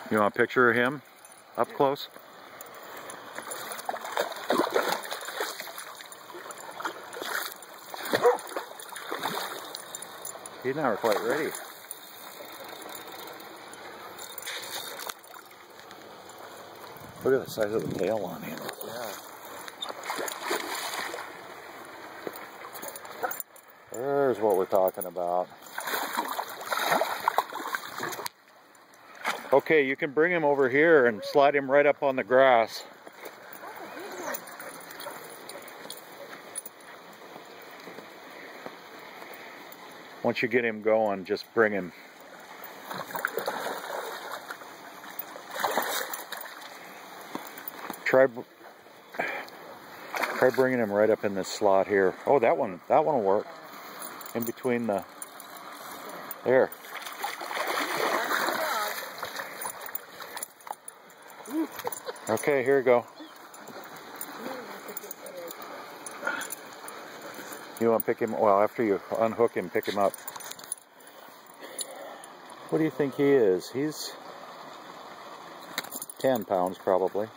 You want a picture of him up close? He's never quite ready. Look at the size of the tail on him. Yeah. There's what we're talking about. Okay, you can bring him over here and slide him right up on the grass. Once you get him going, just bring him. Try bringing him right up in this slot here. Oh, that one will work. In between the, there. Okay, here you go. You want to pick him, well, after you unhook him, pick him up. What do you think he is? He's 10 pounds probably.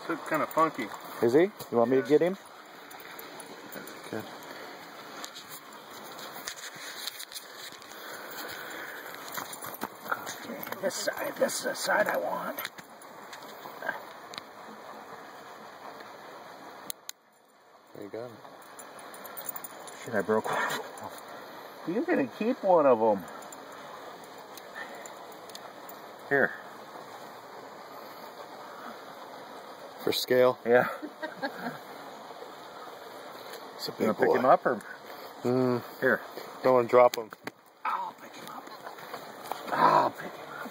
He looks kind of funky. Is he? You want me to get him? Okay. This is the side I want. There you go. Shit, I broke one. You're gonna keep one of them. Here. For scale? Yeah. It's a You big wanna pick boy. him up or? Here. Don't want to drop him. I'll pick him up. I'll pick him up.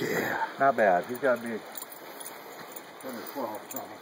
Yeah. Not bad. He's got to be 10 or 12 probably.